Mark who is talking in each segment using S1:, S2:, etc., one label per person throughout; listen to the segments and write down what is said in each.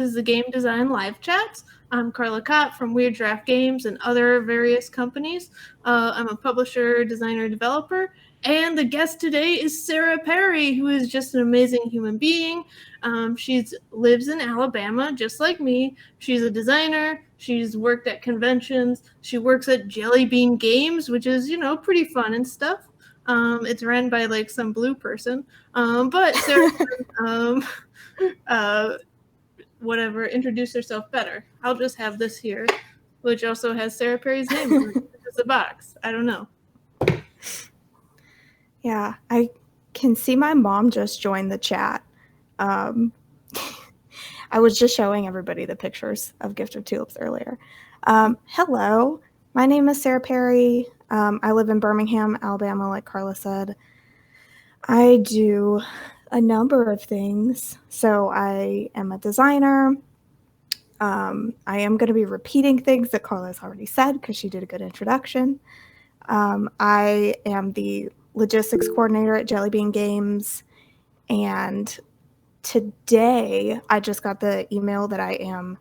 S1: is the Game Design Live Chats. I'm Carla Kopp from Weird Giraffe Games and other various companies. I'm a publisher, designer, developer, and the guest today is Sara Perry, who is just an amazing human being. She lives in Alabama, just like me. She's a designer. She's worked at conventions. She works at Jelly Bean Games, which is, pretty fun and stuff. It's run by like some blue person. But Sara, whatever, introduce herself better. I'll just have this here, which also has Sara Perry's name on it. It's a box. I don't know.
S2: Yeah, I can see my mom just joined the chat. I was just showing everybody the pictures of Gift of Tulips earlier. Hello, my name is Sara Perry. I live in Birmingham, Alabama, like Carla said. I do a number of things. So I am a designer. I am going to be repeating things that Carla's already said because she did a good introduction. I am the logistics coordinator at Jelly Bean Games, and today I just got the email that I am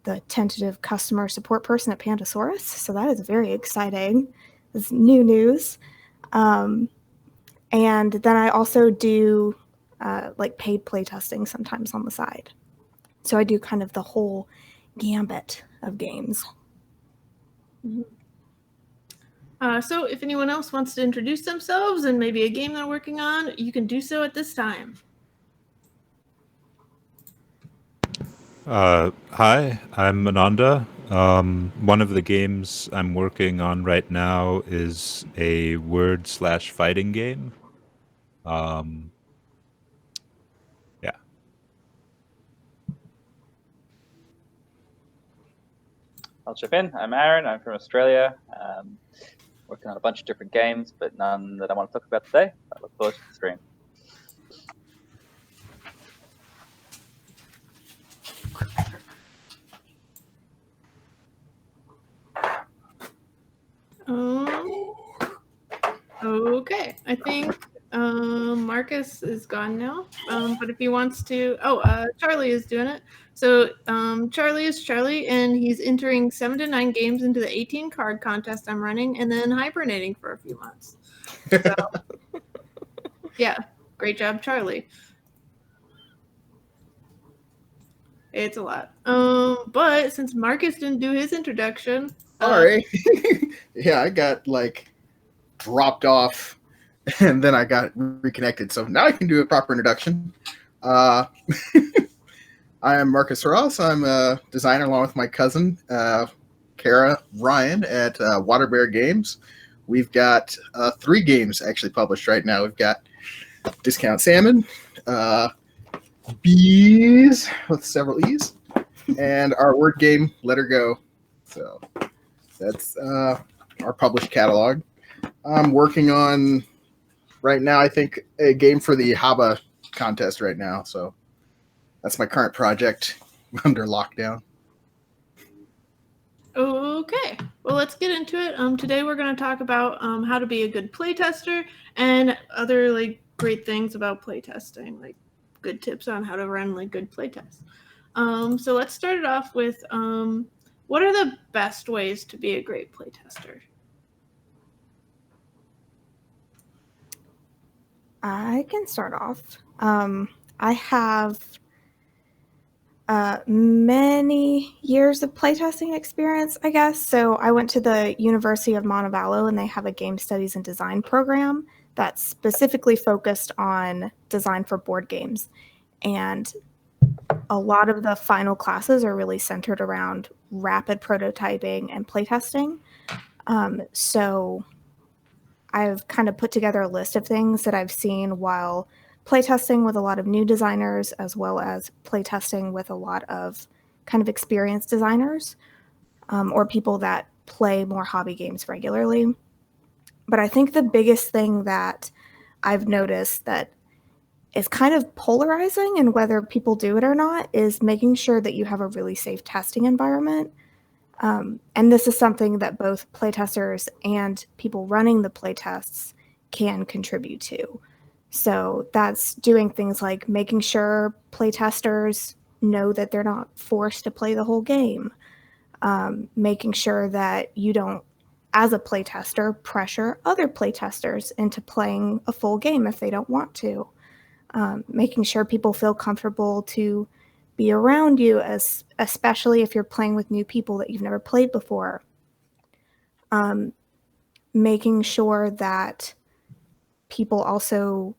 S2: the tentative customer support person at Pandasaurus, so that is very exciting. It's new news. And then I also do like paid playtesting sometimes on the side. So I do kind of the whole gambit of games.
S1: Mm-hmm. So if anyone else wants to introduce themselves and maybe a game they're working on, you can do so at this time.
S3: Hi, I'm Ananda. One of the games I'm working on right now is a word/fighting game. Yeah.
S4: I'll chip in. I'm Aaron. I'm from Australia. Working on a bunch of different games, but none that I want to talk about today. I look forward to the stream.
S1: Okay, I think Marcus is gone now, but if he wants to, Charlie is doing it. So Charlie is Charlie, and he's entering 7 to 9 games into the 18 card contest I'm running, and then hibernating for a few months. So, yeah, great job, Charlie. It's a lot. But since Marcus didn't do his introduction,
S5: sorry. Yeah, I got dropped off, and then I got reconnected. So now I can do a proper introduction. I am Marcus Ross. I'm a designer along with my cousin, Kara Ryan, at Waterbear Games. We've got 3 games actually published right now. We've got Discount Salmon, Bees with several E's, and our word game, Let Her Go. So that's our published catalog. I'm working on, right now, I think, a game for the Haba contest right now. So that's my current project under lockdown.
S1: Okay, well, let's get into it. Today we're going to talk about how to be a good playtester and other great things about playtesting, like good tips on how to run good playtests. So let's start it off with what are the best ways to be a great playtester?
S2: I can start off. I have many years of playtesting experience, I guess. So I went to the University of Montevallo, and they have a game studies and design program that's specifically focused on design for board games. And a lot of the final classes are really centered around rapid prototyping and playtesting. So I've kind of put together a list of things that I've seen while playtesting with a lot of new designers, as well as playtesting with a lot of kind of experienced designers or people that play more hobby games regularly. But I think the biggest thing that I've noticed that is kind of polarizing in whether people do it or not is making sure that you have a really safe testing environment. And this is something that both playtesters and people running the playtests can contribute to. So that's doing things like making sure playtesters know that they're not forced to play the whole game. Making sure that you don't, as a playtester, pressure other playtesters into playing a full game if they don't want to. Making sure people feel comfortable to be around you, especially if you're playing with new people that you've never played before. Making sure that people also,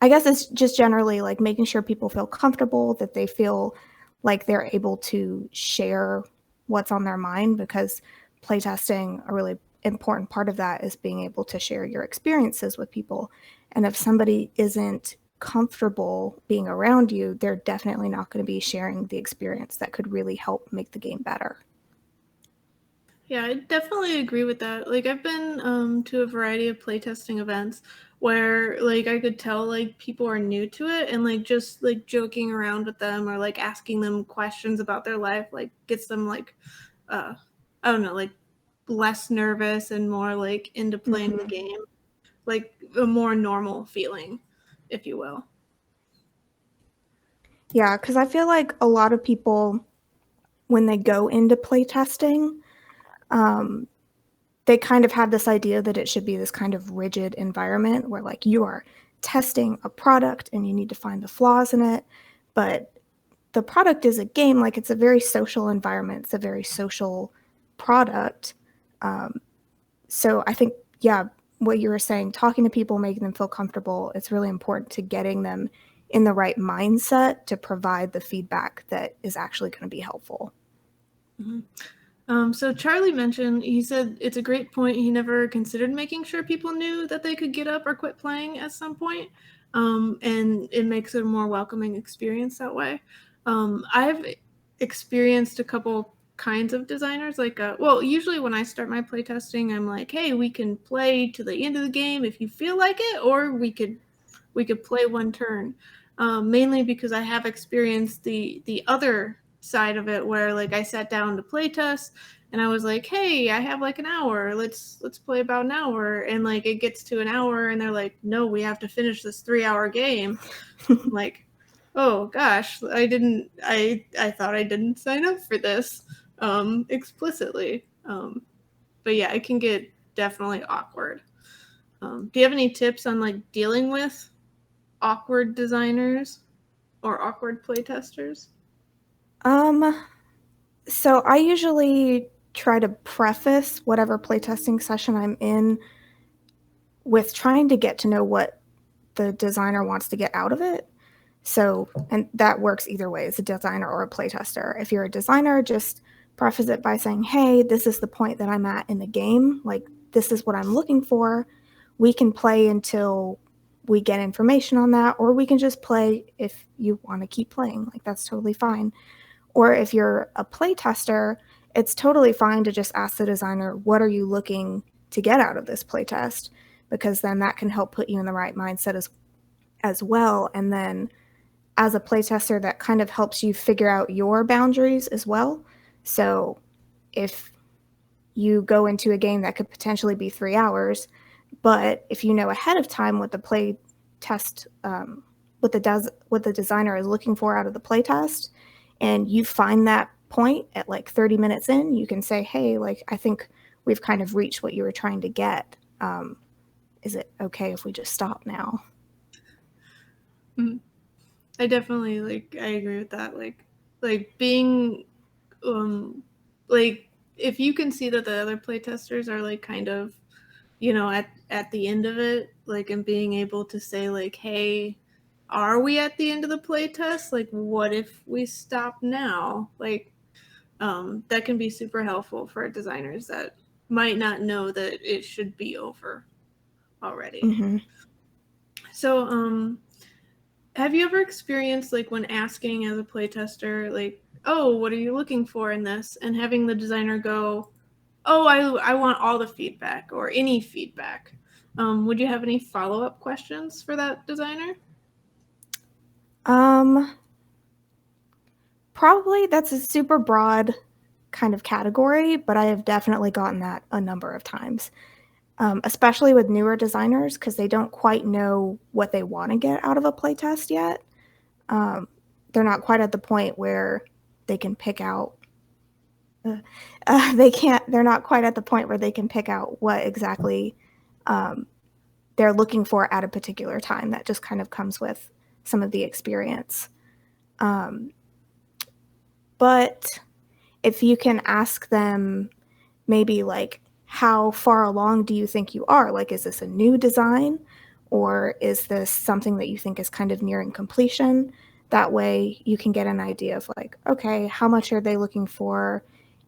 S2: I guess it's just generally like making sure people feel comfortable, that they feel like they're able to share what's on their mind, because playtesting, a really important part of that is being able to share your experiences with people. And if somebody isn't comfortable being around you, they're definitely not going to be sharing the experience that could really help make the game better.
S1: Yeah, I definitely agree with that. Like, I've been to a variety of playtesting events where, like, I could tell, like, people are new to it, and, like, just, like, joking around with them or, like, asking them questions about their life, like, gets them, like, I don't know, like, less nervous and more, like, into playing the game. Like, a more normal feeling, if you will.
S2: Yeah, because I feel like a lot of people, when they go into playtesting, they kind of have this idea that it should be this kind of rigid environment where, like, you are testing a product and you need to find the flaws in it. But the product is a game. Like, it's a very social environment. It's a very social product. So I think, yeah, what you were saying, talking to people, making them feel comfortable, it's really important to getting them in the right mindset to provide the feedback that is actually going to be helpful.
S1: So Charlie mentioned, he said it's a great point. He never considered making sure people knew that they could get up or quit playing at some point. And it makes it a more welcoming experience that way. I've experienced a couple kinds of designers. Like, well, usually when I start my playtesting, I'm like, hey, we can play to the end of the game if you feel like it, or we could play one turn. Mainly because I have experienced the other side of it, where, like, I sat down to play test and I was like, hey, I have like an hour, let's play about an hour, and like it gets to an hour and they're like, no, we have to finish this 3-hour game. I'm like, oh gosh, I thought I didn't sign up for this explicitly. But yeah, it can get definitely awkward. Do you have any tips on, like, dealing with awkward designers or awkward playtesters?
S2: So I usually try to preface whatever playtesting session I'm in with trying to get to know what the designer wants to get out of it. So, and that works either way, as a designer or a playtester. If you're a designer, just preface it by saying, hey, this is the point that I'm at in the game. Like, this is what I'm looking for. We can play until we get information on that, or we can just play if you want to keep playing. Like, that's totally fine. Or if you're a playtester, it's totally fine to just ask the designer, what are you looking to get out of this playtest? Because then that can help put you in the right mindset as well. And then as a playtester, that kind of helps you figure out your boundaries as well. So if you go into a game that could potentially be 3 hours, but if you know ahead of time what the play test, what the designer is looking for out of the play test, and you find that point at like 30 minutes in, you can say, hey, like, I think we've kind of reached what you were trying to get. Is it okay if we just stop now?
S1: I definitely, like, I agree with that. Like being, like, if you can see that the other playtesters are, like, kind of, you know, at the end of it, like, and being able to say, like, hey, are we at the end of the playtest? Like, what if we stop now? Like, that can be super helpful for designers that might not know that it should be over already.
S2: Mm-hmm.
S1: So, have you ever experienced, like, when asking as a playtester, like, oh, what are you looking for in this? And having the designer go, oh, I want all the feedback or any feedback. Would you have any follow-up questions for that designer?
S2: Probably that's a super broad kind of category, but I have definitely gotten that a number of times, especially with newer designers, because they don't quite know what they want to get out of a playtest yet. they're not quite at the point where they can pick out they're not quite at the point where they can pick out what exactly they're looking for at a particular time. That just kind of comes with some of the experience. But if you can ask them maybe like, how far along do you think you are? Like, is this a new design, or is this something that you think is kind of nearing completion? That way you can get an idea of like, okay, how much are they looking for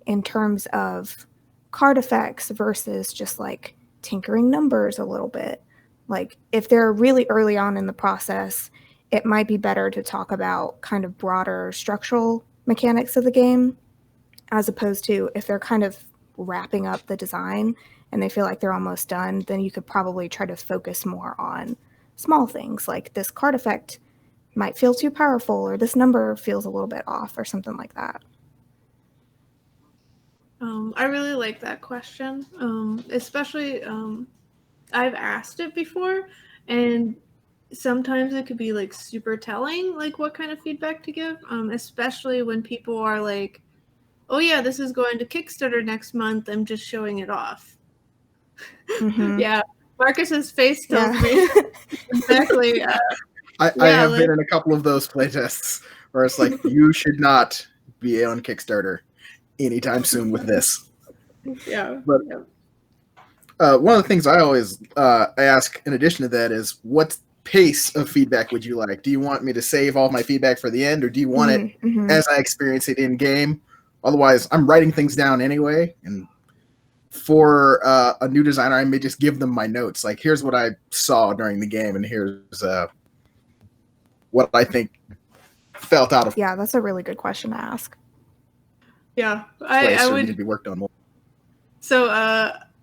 S2: in terms of card effects versus just like tinkering numbers a little bit. Like if they're really early on in the process, it might be better to talk about kind of broader structural mechanics of the game, as opposed to if they're kind of wrapping up the design and they feel like they're almost done, then you could probably try to focus more on small things like this card effect might feel too powerful, or this number feels a little bit off, or something like that.
S1: I really like that question, especially I've asked it before, and sometimes it could be like super telling, like what kind of feedback to give, especially when people are like, oh yeah, this is going to Kickstarter next month, I'm just showing it off.
S2: Mm-hmm.
S1: Yeah, Marcus's face tells me exactly.
S5: I have been in a couple of those playtests where it's like, you should not be on Kickstarter anytime soon with this.
S1: Yeah.
S5: But one of the things I always ask in addition to that is, what pace of feedback would you like? Do you want me to save all my feedback for the end, or do you want it as I experience it in game? Otherwise, I'm writing things down anyway, and for a new designer, I may just give them my notes. Like, here's what I saw during the game, and here's what I think felt out of.
S2: Yeah, that's a really good question to ask.
S1: Yeah, I would
S5: need to be worked on more.
S1: So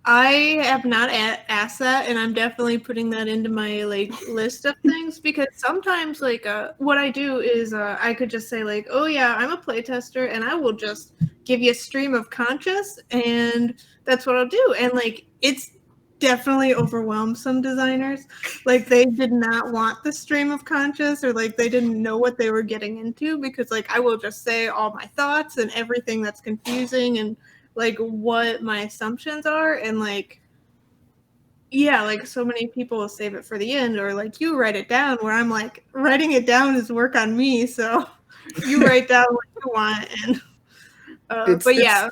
S1: I have not asked that, and I'm definitely putting that into my like list of things, because sometimes like what I do is I could just say like, oh yeah, I'm a playtester, and I will just give you a stream of conscious, and that's what I'll do. And like it's definitely overwhelmed some designers. Like they did not want the stream of conscious, or like they didn't know what they were getting into, because like I will just say all my thoughts and everything that's confusing and like what my assumptions are, and like yeah, like so many people will save it for the end, or like you write it down, where I'm like, writing it down is work on me, so you write down what you want. And but yeah,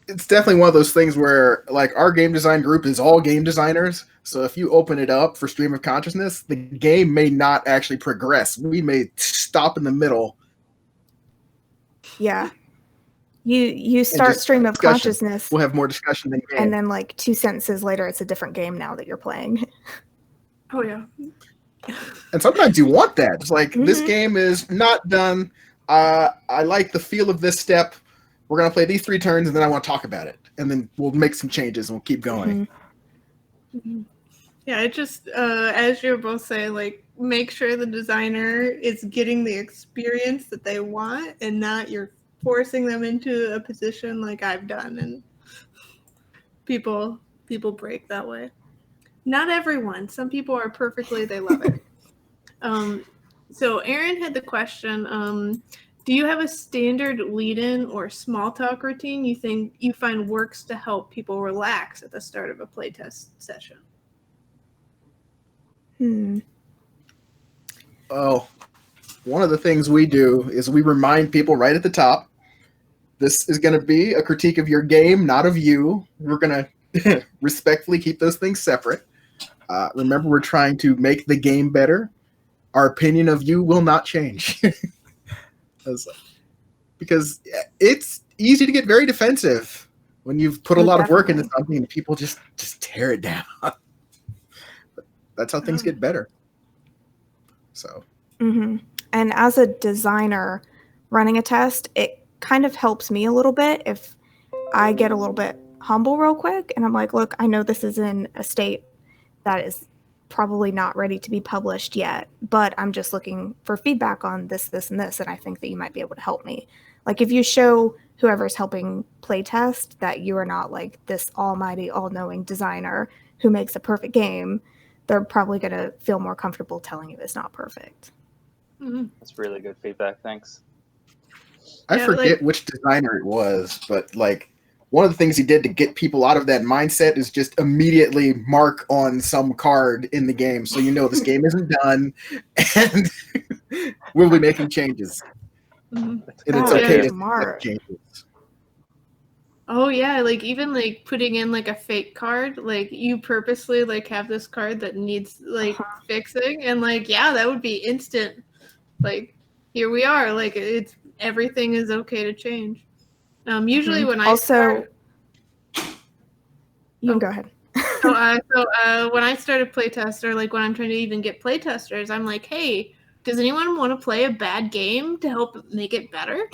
S5: it's definitely one of those things where like our game design group is all game designers, so if you open it up for stream of consciousness, the game may not actually progress. We may stop in the middle.
S2: Yeah. You start stream of consciousness.
S5: We'll have more discussion than game.
S2: And then like 2 sentences later, it's a different game now that you're playing.
S1: Oh yeah.
S5: And sometimes you want that. It's like, this game is not done. I like the feel of this step. We're going to play these 3 turns, and then I want to talk about it. And then we'll make some changes, and we'll keep going.
S1: Yeah, it just, as you're both saying, like, make sure the designer is getting the experience that they want, and not you're forcing them into a position like I've done. And people break that way. Not everyone. Some people are perfectly, they love it. So Aaron had the question, do you have a standard lead-in or small talk routine you think you find works to help people relax at the start of a playtest session?
S5: Oh, one of the things we do is we remind people right at the top, this is going to be a critique of your game, not of you. We're going to respectfully keep those things separate. Remember, we're trying to make the game better. Our opinion of you will not change. Because it's easy to get very defensive when you've put a lot of work into something and people just tear it down. But that's how things get better. So.
S2: And as a designer running a test, it kind of helps me a little bit if I get a little bit humble real quick, and I'm like, look, I know this is in a state that is probably not ready to be published yet, but I'm just looking for feedback on this, this, and this, and I think that you might be able to help me. Like if you show whoever's helping playtest that you are not like this almighty, all-knowing designer who makes a perfect game, they're probably going to feel more comfortable telling you it's not perfect.
S4: That's really good feedback. Thanks.
S5: I
S1: Yeah,
S5: forget
S1: like-
S5: which designer it was, but like one of the things he did to get people out of that mindset is just immediately mark on some card in the game so you know this game isn't done and we'll be making changes.
S1: Mhm.
S5: And it's
S2: Oh,
S5: okay
S1: yeah.
S5: to
S2: smart.
S5: accept changes.
S1: Oh yeah, like even like putting in like a fake card, like you purposely like have this card that needs like fixing, and like yeah, that would be instant. Like here we are, like it's everything is okay to change. Usually when I
S2: also,
S1: start,
S2: you can go ahead.
S1: when I started Playtester, like when I'm trying to even get playtesters, I'm like, hey, does anyone want to play a bad game to help make it better?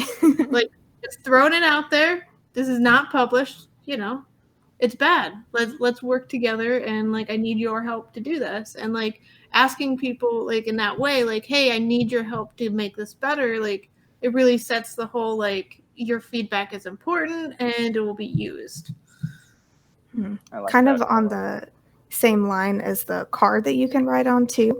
S1: Like just throwing it out there. This is not published, you know. It's bad. Let's work together, and like I need your help to do this. And like asking people like in that way, like, hey, I need your help to make this better, like it really sets the whole like your feedback is important and it will be used.
S4: I like
S2: Kind
S4: that.
S2: of on the same line as the card that you can write on too.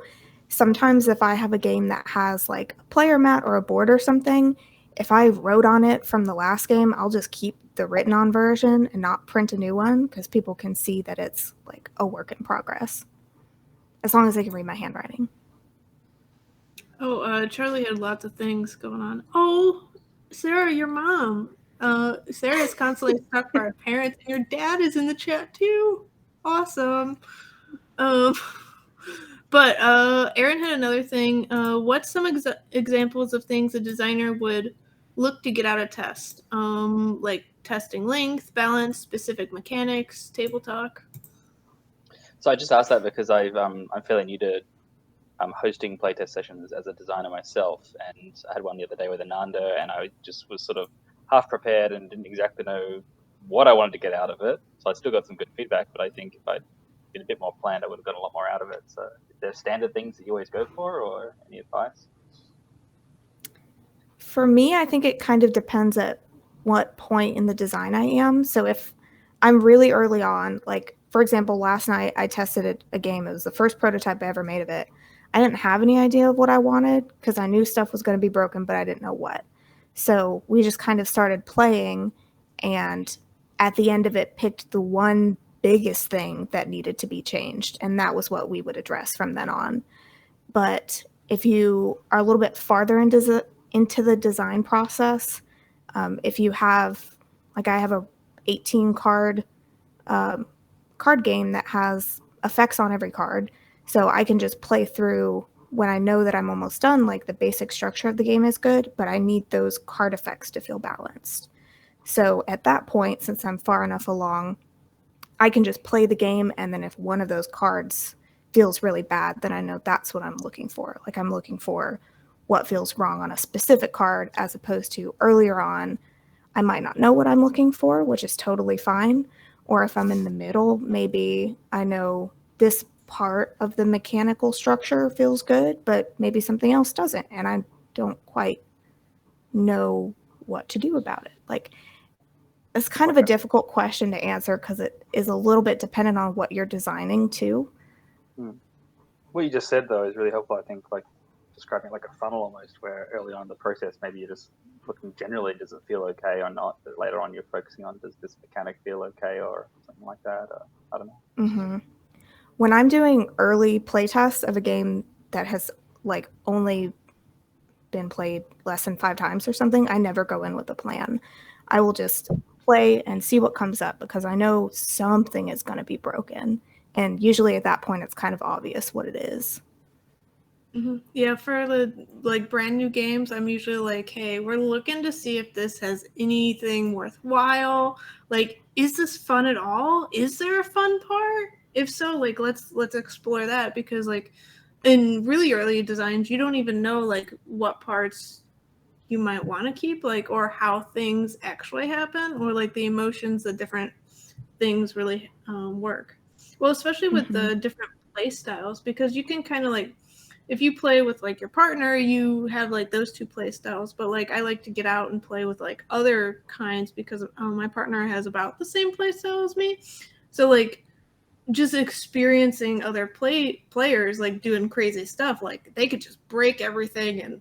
S2: Sometimes if I have a game that has like a player mat or a board or something, if I wrote on it from the last game, I'll just keep the written on version and not print a new one because people can see that it's like a work in progress. As long as they can read my handwriting.
S1: Oh, Charlie had lots of things going on. Oh, Sarah, your mom. Sarah is constantly stuck by her parents, and your dad is in the chat too. Awesome. Um, but Aaron had another thing. What's some examples of things a designer would look to get out of test? Like testing length, balance, specific mechanics, table talk.
S4: So I just asked that because I'm fairly new to hosting playtest sessions as a designer myself, and I had one the other day with Ananda, and I just was sort of half prepared and didn't exactly know what I wanted to get out of it. So I still got some good feedback, but I think if I'd been a bit more planned, I would have got a lot more out of it. So is there standard things that you always go for, or any advice?
S2: For me, I think it kind of depends at what point in the design I am. So if I'm really early on, like for example, last night I tested a game. It was the first prototype I ever made of it. I didn't have any idea of what I wanted because I knew stuff was going to be broken, but I didn't know what. So we just kind of started playing, and at the end of it, picked the one biggest thing that needed to be changed, and that was what we would address from then on. But if you are a little bit farther into the design process, if you have, like I have a 18 card card game that has effects on every card, so I can just play through when I know that I'm almost done, like the basic structure of the game is good, but I need those card effects to feel balanced. So at that point, since I'm far enough along, I can just play the game, and then if one of those cards feels really bad, then I know that's what I'm looking for. Like I'm looking for what feels wrong on a specific card, as opposed to earlier on, I might not know what I'm looking for, which is totally fine. Or if I'm in the middle, maybe I know this part of the mechanical structure feels good, but maybe something else doesn't, and I don't quite know what to do about it. Like, it's kind of a difficult question to answer because it is a little bit dependent on what you're designing too.
S4: What you just said though is really helpful. I think like describing like a funnel almost, where early on in the process maybe you're just looking generally, does it feel okay or not, but later on you're focusing on, does this mechanic feel okay or something like that, or I don't know.
S2: Mm-hmm. When I'm doing early playtests of a game that has like only been played less than 5 times or something, I never go in with a plan. I will just play and see what comes up because I know something is going to be broken. And usually at that point, it's kind of obvious what it is.
S1: Mm-hmm. Yeah, for the like brand new games, I'm usually like, hey, we're looking to see if this has anything worthwhile. Like, is this fun at all? Is there a fun part? If so, like let's explore that, because like in really early designs, you don't even know like what parts you might want to keep, like, or how things actually happen, or like the emotions that different things really work. Well, especially with the different play styles, because you can kind of like, if you play with like your partner, you have like those two play styles, but like I like to get out and play with like other kinds because my partner has about the same play style as me. So like just experiencing other players like doing crazy stuff, like they could just break everything and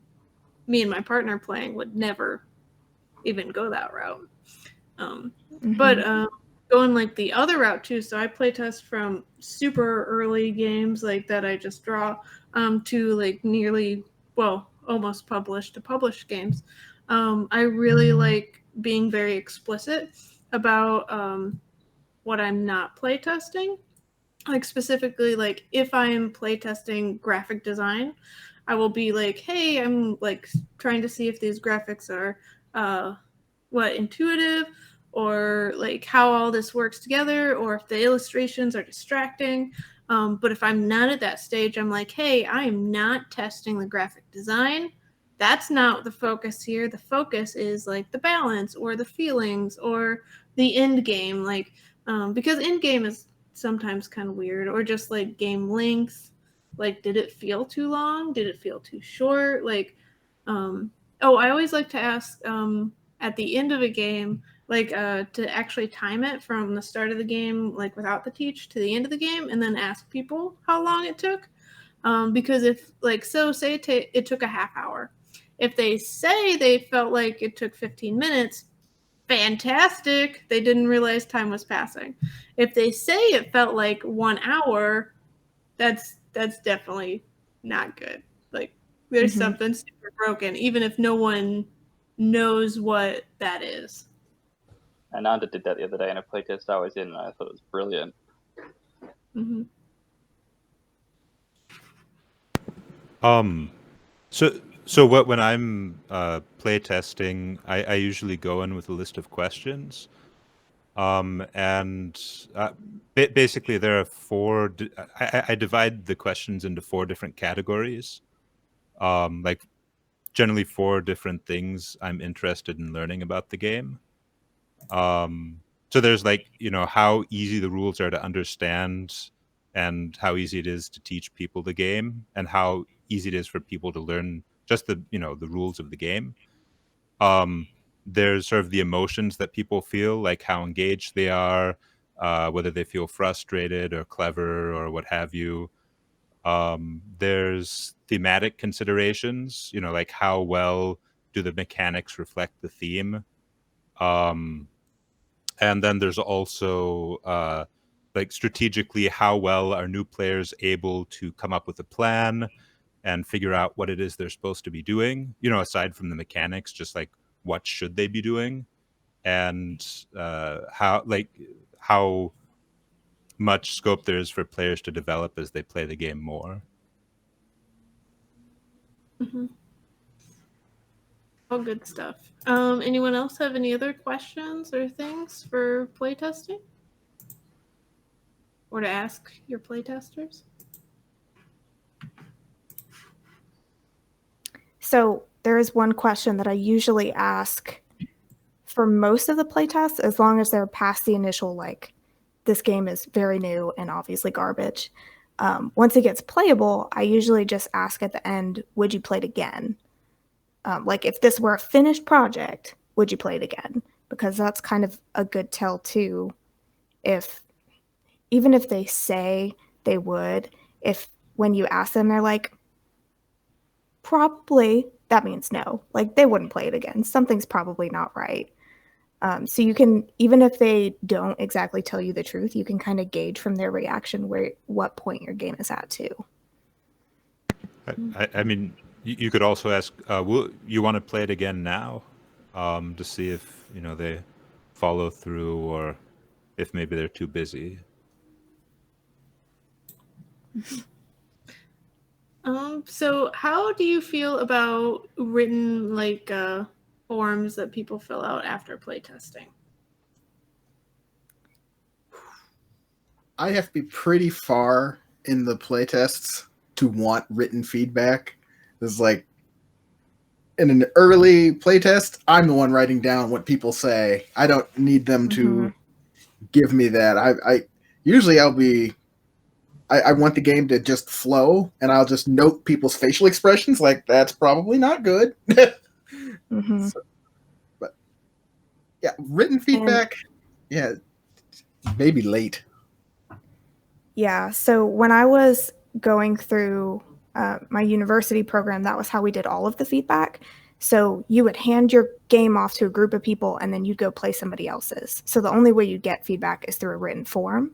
S1: me and my partner playing would never even go that route.
S2: Mm-hmm.
S1: But going like the other route too, so I playtest from super early games like that I just draw to like almost published to published games. I really like being very explicit about what I'm not playtesting. Like specifically, like if I'm playtesting graphic design, I will be like, hey, I'm like trying to see if these graphics are intuitive, or like how all this works together, or if the illustrations are distracting. But if I'm not at that stage, I'm like, hey, I am not testing the graphic design. That's not the focus here. The focus is like the balance or the feelings or the end game. Like, because end game is sometimes kind of weird, or just like game length. Like, did it feel too long? Did it feel too short? Like, I always like to ask at the end of a game, like to actually time it from the start of the game, like without the teach, to the end of the game, and then ask people how long it took. Because if like, so say it took a half hour, if they say they felt like it took 15 minutes, fantastic, they didn't realize time was passing. If they say it felt like 1 hour, that's definitely not good. Like, there's
S2: Mm-hmm.
S1: something super broken, even if no one knows what that is.
S4: Ananda did that the other day in a playtest I was in, and I thought it was brilliant.
S1: Mm-hmm.
S3: So when I'm playtesting, I usually go in with a list of questions. And basically there are four, I divide the questions into 4 different categories. Like generally 4 different things I'm interested in learning about the game. So there's like, how easy the rules are to understand and how easy it is to teach people the game, and how easy it is for people to learn just the rules of the game. There's sort of the emotions that people feel, like how engaged they are, whether they feel frustrated or clever or what have you. There's thematic considerations, like how well do the mechanics reflect the theme. And then there's also like strategically, how well are new players able to come up with a plan and figure out what it is they're supposed to be doing, aside from the mechanics, just like what should they be doing, and how much scope there is for players to develop as they play the game more.
S1: Mm-hmm. All good stuff. Anyone else have any other questions or things for playtesting? Or to ask your playtesters?
S2: So there is one question that I usually ask for most of the playtests, as long as they're past the initial, like, this game is very new and obviously garbage. Once it gets playable, I usually just ask at the end, would you play it again? Like, if this were a finished project, would you play it again? Because that's kind of a good tell too. Even if they say they would, if when you ask them, they're like, probably, that means no. Like, they wouldn't play it again. Something's probably not right. So you can, even if they don't exactly tell you the truth, you can kind of gauge from their reaction what point your game is at too.
S3: I mean, you could also ask, will you want to play it again now, to see if they follow through, or if maybe they're too busy.
S1: So how do you feel about written like forms that people fill out after playtesting?
S5: I have to be pretty far in the playtests to want written feedback. It's like in an early playtest, I'm the one writing down what people say. I don't need them to give me that. I usually I want the game to just flow, and I'll just note people's facial expressions, like that's probably not good.
S2: Mm-hmm.
S5: But yeah, written feedback, maybe late.
S2: Yeah, so when I was going through my university program, that was how we did all of the feedback. So you would hand your game off to a group of people, and then you'd go play somebody else's. So the only way you get feedback is through a written form,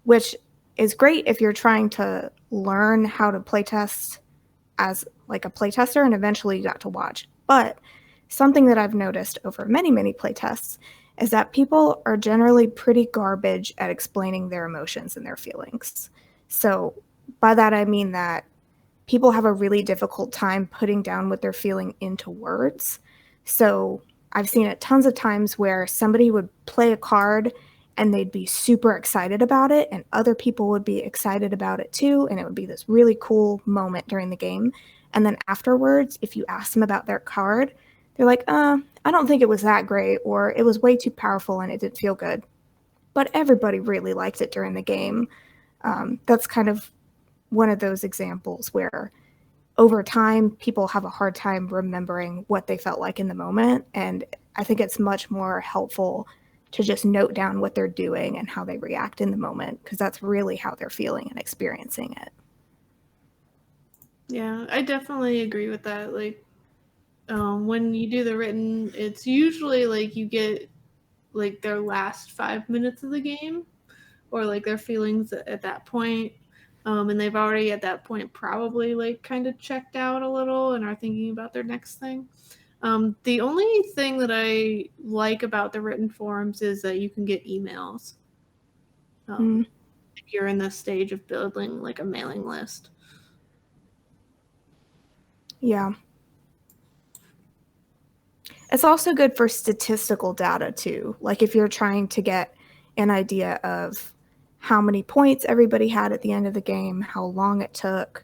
S2: which is great if you're trying to learn how to playtest as like a playtester, and eventually you got to watch. But something that I've noticed over many, many playtests is that people are generally pretty garbage at explaining their emotions and their feelings. So by that, I mean that people have a really difficult time putting down what they're feeling into words. So I've seen it tons of times where somebody would play a card and they'd be super excited about it, and other people would be excited about it too, and it would be this really cool moment during the game. And then afterwards, if you ask them about their card, they're like, I don't think it was that great, or it was way too powerful and it didn't feel good. But everybody really liked it during the game. That's kind of one of those examples where over time, people have a hard time remembering what they felt like in the moment. And I think it's much more helpful to just note down what they're doing and how they react in the moment, because that's really how they're feeling and experiencing it.
S1: Yeah, I definitely agree with that. Like, when you do the written, it's usually like you get like their last 5 minutes of the game, or like their feelings at that point. And they've already at that point probably like kind of checked out a little and are thinking about their next thing. The only thing that I like about the written forms is that you can get emails. If you're in the stage of building like a mailing list.
S2: Yeah. It's also good for statistical data too. Like if you're trying to get an idea of how many points everybody had at the end of the game, how long it took.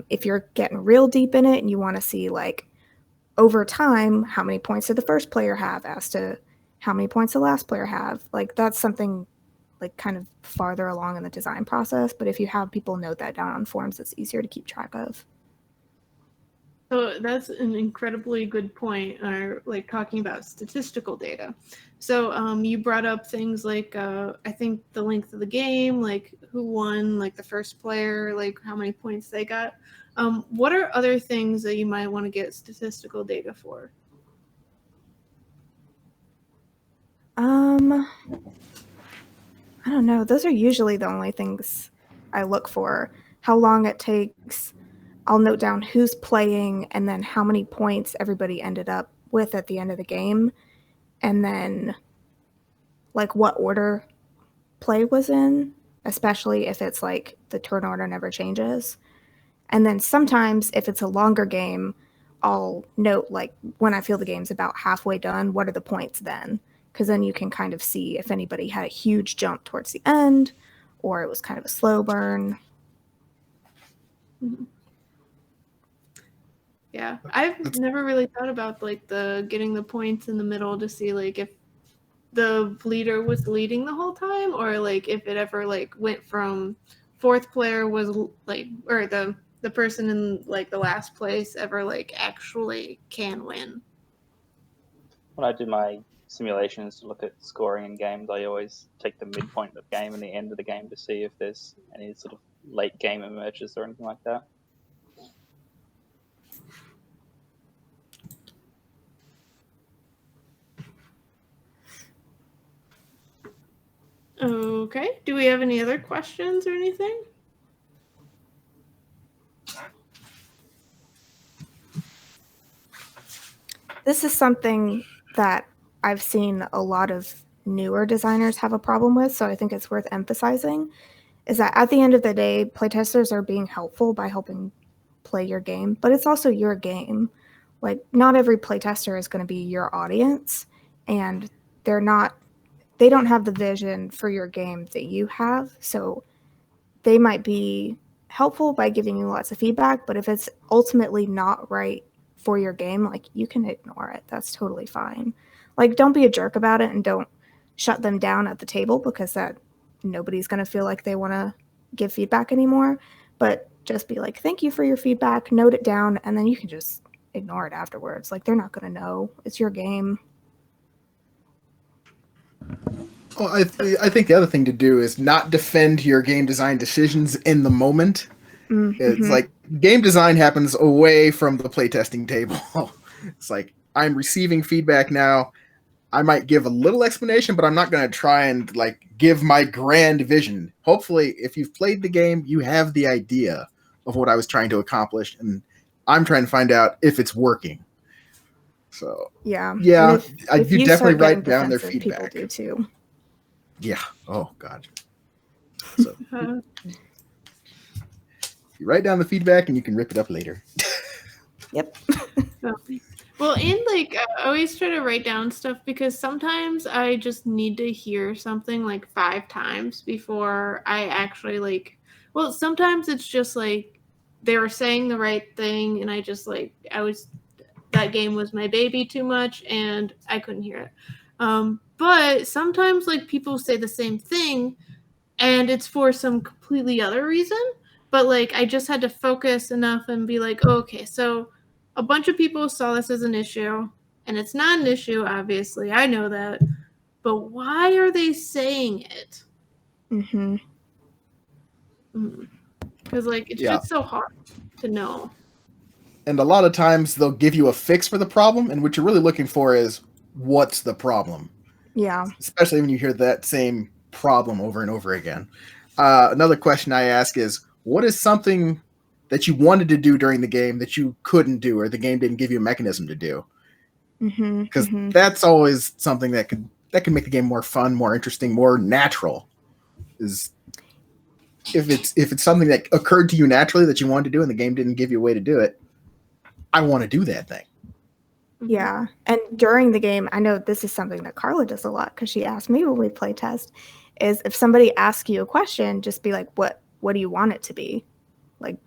S2: If you're getting real deep in it and you want to see like over time, how many points did the first player have as to how many points the last player have, like that's something like kind of farther along in the design process. But if you have people note that down on forms, it's easier to keep track of.
S1: So that's an incredibly good point, or like talking about statistical data. So you brought up things like I think the length of the game, like who won, like the first player, like how many points they got. What are other things that you might want to get statistical data for?
S2: I don't know. Those are usually the only things I look for. How long it takes. I'll note down who's playing and then how many points everybody ended up with at the end of the game. And then like what order play was in, especially if it's like the turn order never changes. And then sometimes if it's a longer game, I'll note like when I feel the game's about halfway done, what are the points then? Because then you can kind of see if anybody had a huge jump towards the end or it was kind of a slow burn.
S1: Yeah, I've never really thought about like the getting the points in the middle to see like if the leader was leading the whole time, or like if it ever like went from fourth player was like, or the person in like the last place ever like actually can win.
S4: When I do my simulations to look at scoring in games, I always take the midpoint of the game and the end of the game to see if there's any sort of late game emerges or anything like that.
S1: Okay, do we have any other questions or anything?
S2: This is something that I've seen a lot of newer designers have a problem with, so I think it's worth emphasizing, is that at the end of the day, playtesters are being helpful by helping play your game, but it's also your game. Like, not every playtester is going to be your audience, and they don't have the vision for your game that you have, so they might be helpful by giving you lots of feedback, but if it's ultimately not right for your game, like you can ignore it. That's totally fine. Like don't be a jerk about it and don't shut them down at the table, because that nobody's going to feel like they want to give feedback anymore. But just be like, thank you for your feedback, note it down, and then you can just ignore it afterwards. Like they're not going to know. It's your game.
S5: Well, I think the other thing to do is not defend your game design decisions in the moment. It's like game design happens away from the playtesting table. It's like I'm receiving feedback now. I might give a little explanation, but I'm not going to try and like give my grand vision. Hopefully, if you've played the game, you have the idea of what I was trying to accomplish, and I'm trying to find out if it's working. So
S2: yeah,
S5: if you definitely write down their
S2: people
S5: feedback.
S2: do too.
S5: Yeah. Oh God. So you write down the feedback, and you can rip it up later.
S2: Yep.
S1: Well, and like I always try to write down stuff because sometimes I just need to hear something like 5 times before I actually like. Well, sometimes it's just like they were saying the right thing, and I just like that game was my baby too much, and I couldn't hear it. But sometimes like people say the same thing, and it's for some completely other reason. But like I just had to focus enough and be like, oh, okay, so a bunch of people saw this as an issue, and it's not an issue, obviously. I know that. But why are they saying it? Because like it's just so hard to know.
S5: And a lot of times they'll give you a fix for the problem, and what you're really looking for is what's the problem.
S2: Yeah.
S5: Especially when you hear that same problem over and over again. Another question I ask is, what is something that you wanted to do during the game that you couldn't do, or the game didn't give you a mechanism to do? Because that's always something that can make the game more fun, more interesting, more natural. Is if it's something that occurred to you naturally that you wanted to do and the game didn't give you a way to do it, I want to do that thing.
S2: Yeah. And during the game, I know this is something that Carla does a lot because she asked me when we play test, is if somebody asks you a question, just be like, what do you want it to be? Like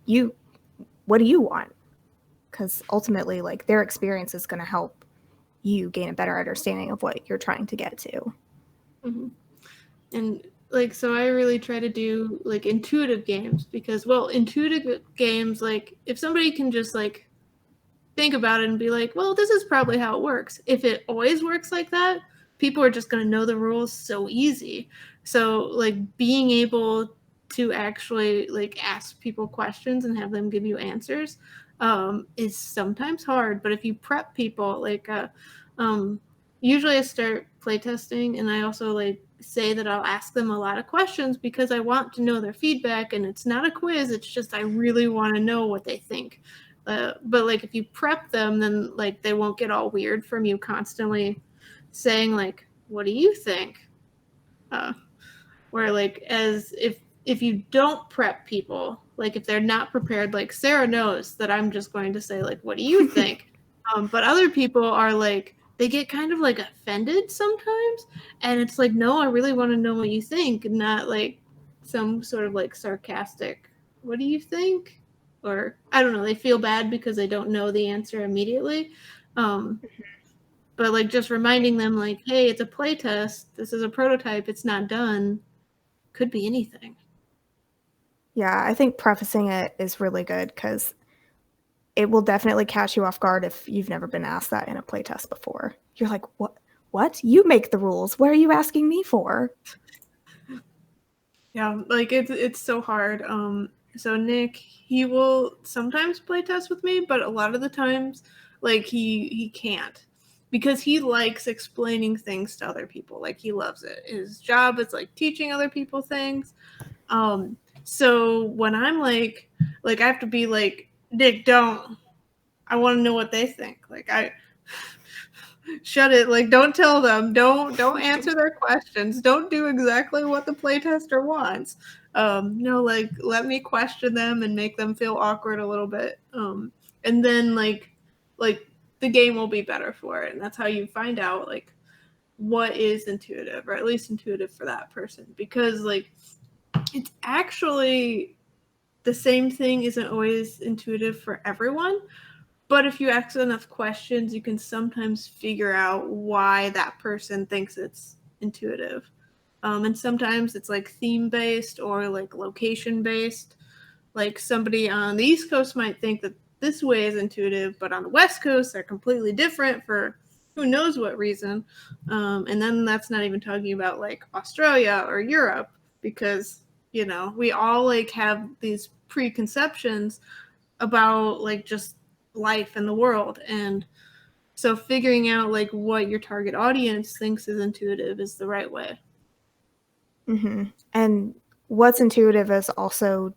S2: what do you want? Because ultimately, like their experience is going to help you gain a better understanding of what you're trying to get to.
S1: And like, so I really try to do like intuitive games because, well, intuitive games, like if somebody can just like think about it and be like, well, this is probably how it works. If it always works like that, people are just going to know the rules so easy. So like being able to actually like ask people questions and have them give you answers is sometimes hard. But if you prep people, like usually I start playtesting and I also like say that I'll ask them a lot of questions because I want to know their feedback, and it's not a quiz. It's just I really want to know what they think. But like if you prep them, then like they won't get all weird from you constantly saying like, what do you think? Where like as if you don't prep people, like if they're not prepared, like Sarah knows that I'm just going to say like, what do you think? But other people are like, they get kind of like offended sometimes, and it's like, no, I really want to know what you think, and not like some sort of like sarcastic, what do you think? Or I don't know, they feel bad because they don't know the answer immediately. But like just reminding them like, hey, it's a play test. This is a prototype. It's not done. Could be anything.
S2: Yeah, I think prefacing it is really good because it will definitely catch you off guard if you've never been asked that in a playtest before. You're like, what? You make the rules. What are you asking me for?
S1: Yeah, like it's so hard. So Nick, he will sometimes play test with me, but a lot of the times, like he can't because he likes explaining things to other people. Like he loves it. His job is like teaching other people things. So when I'm like I have to be like, Nick, don't. I want to know what they think. Like I shut it. Like don't tell them. Don't answer their questions. Don't do exactly what the playtester wants. No, like let me question them and make them feel awkward a little bit. And then like the game will be better for it. And that's how you find out like what is intuitive, or at least intuitive for that person. Because like it's actually the same thing isn't always intuitive for everyone. But if you ask enough questions, you can sometimes figure out why that person thinks it's intuitive. And sometimes it's like theme based or like location based. Like somebody on the East Coast might think that this way is intuitive, but on the West Coast, they're completely different for who knows what reason. And then that's not even talking about like Australia or Europe, because You know, we all like have these preconceptions about like just life and the world, and so figuring out like what your target audience thinks is intuitive is the right way.
S2: Mm-hmm. And what's intuitive is also,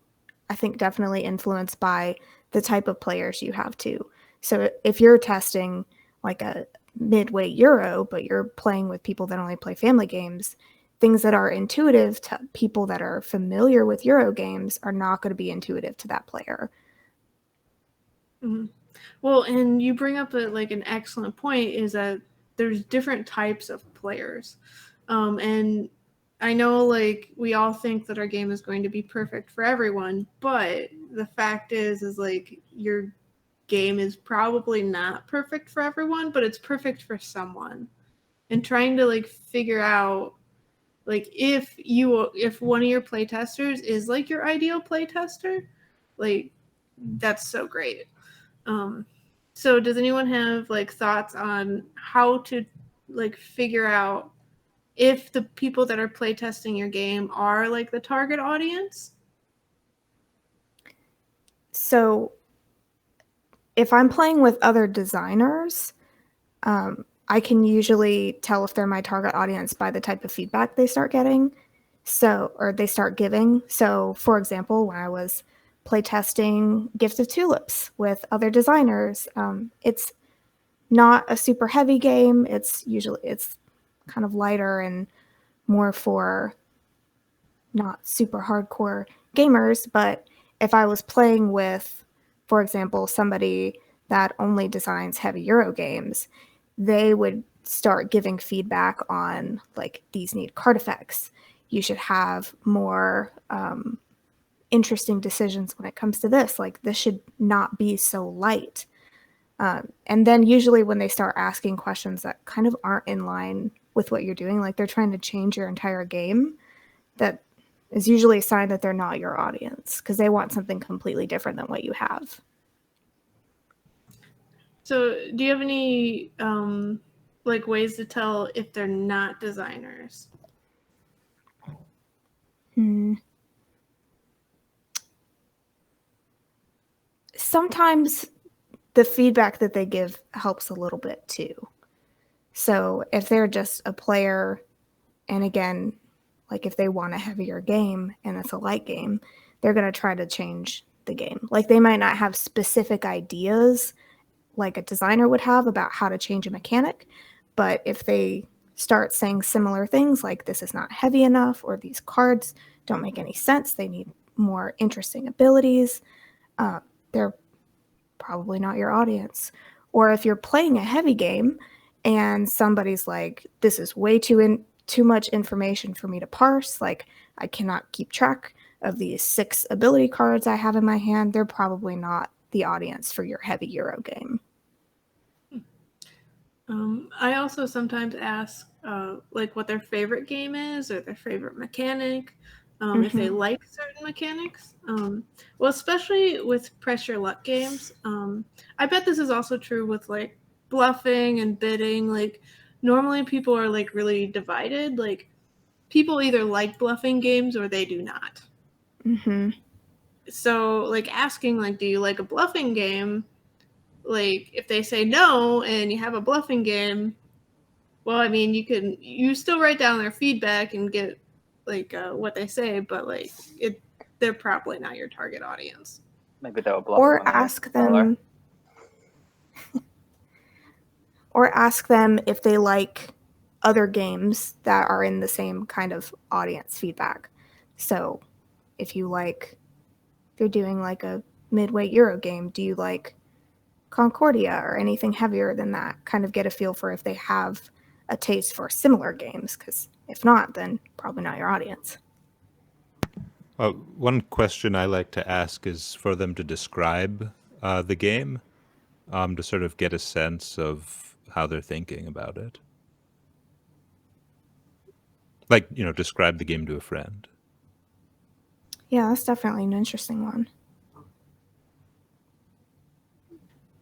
S2: I think, definitely influenced by the type of players you have too. So if you're testing like a midweight Euro, but you're playing with people that only play family games, things that are intuitive to people that are familiar with Euro games are not going to be intuitive to that player.
S1: Mm-hmm. Well, and you bring up an excellent point is that there's different types of players. And I know like we all think that our game is going to be perfect for everyone, but the fact is like your game is probably not perfect for everyone, but it's perfect for someone. And trying to like figure out like if one of your playtesters is like your ideal playtester, like that's so great. So does anyone have like thoughts on how to like figure out if the people that are playtesting your game are like the target audience?
S2: So if I'm playing with other designers, I can usually tell if they're my target audience by the type of feedback they start getting. Or they start giving. So, for example, when I was playtesting Gift of Tulips with other designers, it's not a super heavy game. It's kind of lighter and more for not super hardcore gamers. But if I was playing with, for example, somebody that only designs heavy Euro games, they would start giving feedback on like, these need card effects. You should have more interesting decisions when it comes to this. Like, this should not be so light. And then usually when they start asking questions that kind of aren't in line with what you're doing, like they're trying to change your entire game, that is usually a sign that they're not your audience because they want something completely different than what you have.
S1: So do you have any like ways to tell if they're not designers?
S2: Sometimes the feedback that they give helps a little bit too. So if they're just a player, and again, like if they want a heavier game and it's a light game, they're going to try to change the game. Like they might not have specific ideas like a designer would have about how to change a mechanic, but if they start saying similar things like this is not heavy enough or these cards don't make any sense, they need more interesting abilities, they're probably not your audience. Or if you're playing a heavy game and somebody's like, this is way too much information for me to parse, like I cannot keep track of these 6 ability cards I have in my hand, they're probably not the audience for your heavy Euro game.
S1: I also sometimes ask like what their favorite game is or their favorite mechanic, if they like certain mechanics. Well, especially with pressure luck games. I bet this is also true with like bluffing and bidding. Like normally people are like really divided. Like people either like bluffing games or they do not. So like asking like, do you like a bluffing game? Like if they say no and you have a bluffing game, well, I mean, you still write down their feedback and get like what they say, but like they're probably not your target audience.
S4: Maybe they were bluffing.
S2: Or ask them. Or ask them if they like other games that are in the same kind of audience feedback. So if they're doing like a midweight Euro game, do you like Concordia or anything heavier than that? Kind of get a feel for if they have a taste for similar games, because if not, then probably not your audience.
S3: One question I like to ask is for them to describe the game, to sort of get a sense of how they're thinking about it. Like, describe the game to a friend.
S2: Yeah, that's definitely an interesting one.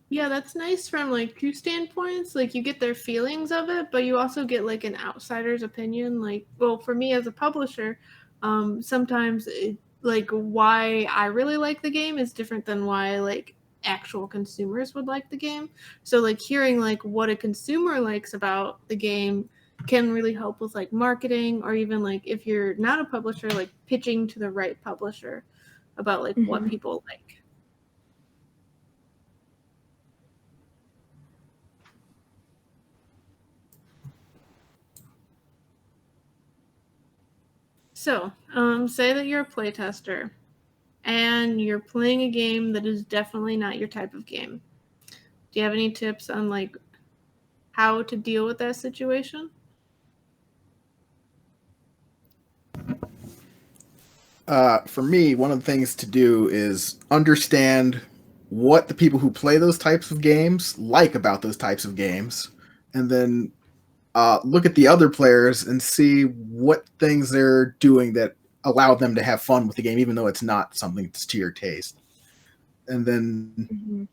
S1: Yeah, that's nice from like 2 standpoints. Like you get their feelings of it, but you also get like an outsider's opinion. Like, well, for me as a publisher, Sometimes like why I really like the game is different than why like actual consumers would like the game. So like hearing like what a consumer likes about the game can really help with like marketing, or even like if you're not a publisher, like pitching to the right publisher about like what people like. So, say that you're a playtester and you're playing a game that is definitely not your type of game. Do you have any tips on like how to deal with that situation?
S5: For me, one of the things to do is understand what the people who play those types of games like about those types of games, and then look at the other players and see what things they're doing that allow them to have fun with the game, even though it's not something that's to your taste. And then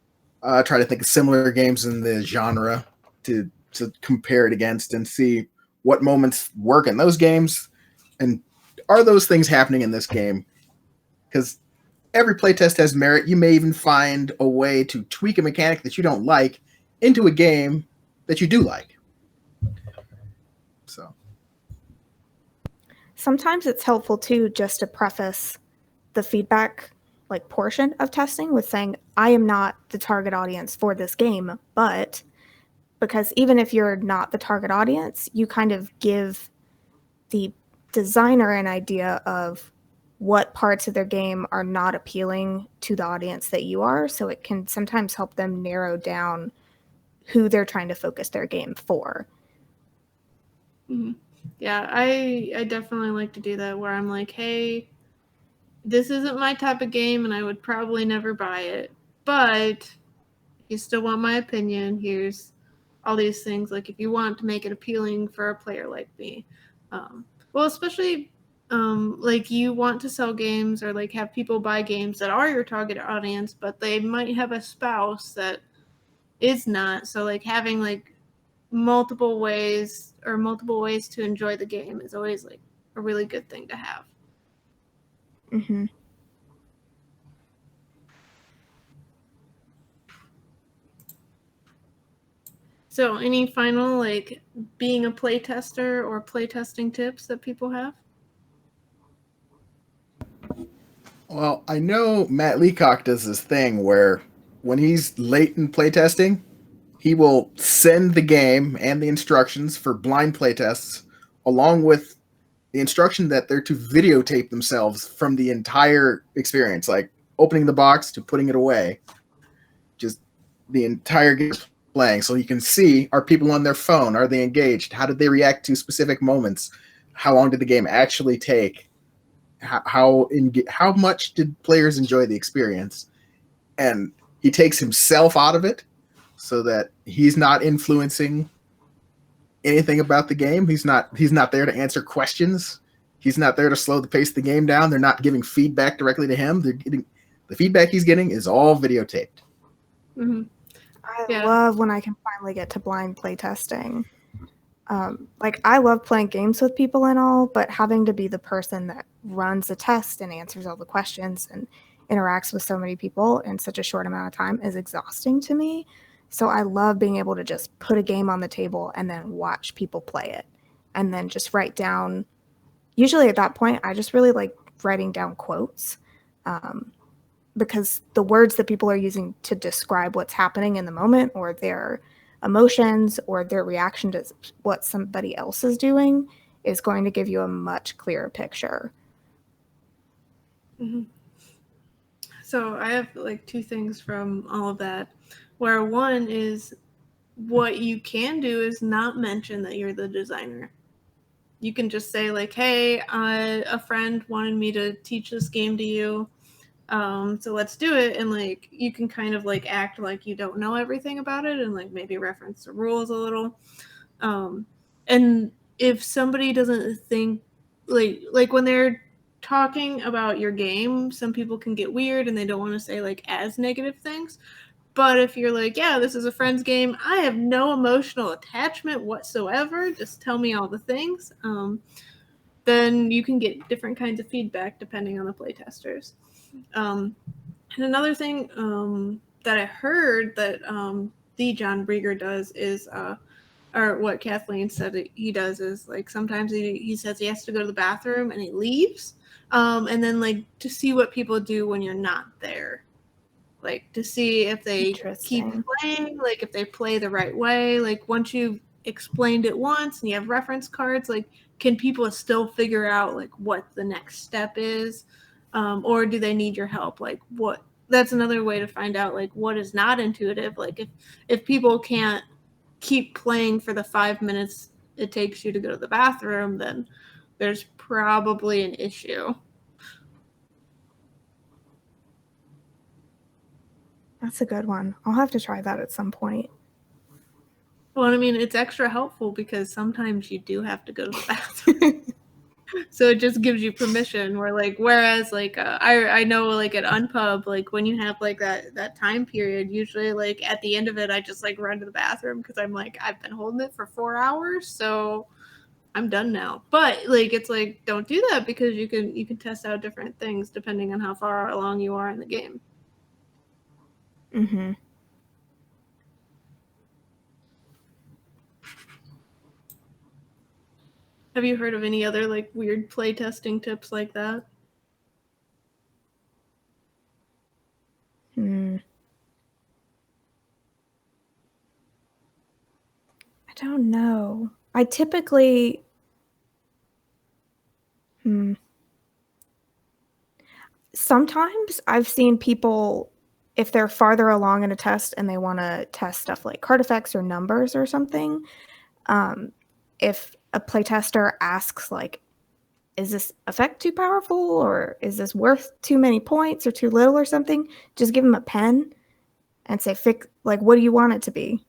S5: try to think of similar games in the genre to compare it against and see what moments work in those games, and are those things happening in this game? Because every playtest has merit. You may even find a way to tweak a mechanic that you don't like into a game that you do like. So
S2: Sometimes it's helpful too just to preface the feedback like portion of testing with saying, I am not the target audience for this game, but because even if you're not the target audience, you kind of give the designer an idea of what parts of their game are not appealing to the audience that you are. So it can sometimes help them narrow down who they're trying to focus their game for.
S1: Mm-hmm. Yeah, I definitely like to do that where I'm like, hey, this isn't my type of game and I would probably never buy it, but if you still want my opinion, here's all these things. Like if you want to make it appealing for a player like me, well, especially like you want to sell games or like have people buy games that are your target audience, but they might have a spouse that is not. So like having like multiple ways to enjoy the game is always like a really good thing to have.
S2: Mm-hmm.
S1: So any final like being a playtester or playtesting tips that people have?
S5: well, I know Matt Leacock does this thing where when he's late in playtesting, he will send the game and the instructions for blind playtests along with the instruction that they're to videotape themselves from the entire experience, like opening the box to putting it away, just the entire game playing, so you can see, are people on their phone, are they engaged, how did they react to specific moments, how long did the game actually take, how much did players enjoy the experience, and he takes himself out of it so that he's not influencing anything about the game. He's not there to answer questions. He's not there to slow the pace of the game down. They're not giving feedback directly to him. They're getting the feedback he's getting is all videotaped.
S1: Mm-hmm.
S2: I love when I can finally get to blind playtesting. Like I love playing games with people and all, but having to be the person that runs the test and answers all the questions and interacts with so many people in such a short amount of time is exhausting to me. So I love being able to just put a game on the table and then watch people play it and then just write down. Usually at that point, I just really like writing down quotes because the words that people are using to describe what's happening in the moment or their emotions or their reaction to what somebody else is doing is going to give you a much clearer picture.
S1: Mm-hmm. So I have like two things from all of that, where one is what you can do is not mention that you're the designer. You can just say like, hey, a friend wanted me to teach this game to you. So let's do it. And like, you can kind of like act like you don't know everything about it and like maybe reference the rules a little. And if somebody doesn't think like when they're talking about your game, some people can get weird and they don't want to say like as negative things. But if you're like, yeah, this is a friend's game, I have no emotional attachment whatsoever, just tell me all the things. then you can get different kinds of feedback depending on the playtesters. And another thing that I heard that the John Brieger does is, or what Kathleen said he does is, like, sometimes he says he has to go to the bathroom and he leaves, and then, like, to see what people do when you're not there. Like, to see if they keep
S2: Interesting.
S1: playing, like, if they play the right way. Like, once you've explained it once and you have reference cards, like, can people still figure out, like, what the next step is? Or do they need your help? Like, what? That's another way to find out, like, what is not intuitive. Like, if people can't keep playing for the 5 minutes it takes you to go to the bathroom, then there's probably an issue.
S2: That's a good one. I'll have to try that at some point.
S1: Well, I mean, it's extra helpful because sometimes you do have to go to the bathroom. So it just gives you permission. Where, like, whereas, like, I know, like, at Unpub, like, when you have, like, that time period, usually, like, at the end of it, I just, like, run to the bathroom because I'm like, I've been holding it for 4 hours, so I'm done now. But, like, it's like, don't do that because you can test out different things depending on how far along you are in the game.
S2: Mm-hmm.
S1: Have you heard of any other, like, weird playtesting tips like that?
S2: I don't know. I typically sometimes I've seen people, if they're farther along in a test and they want to test stuff like card effects or numbers or something, if a playtester asks, like, is this effect too powerful, or is this worth too many points or too little or something, just give them a pen and say, like, what do you want it to be?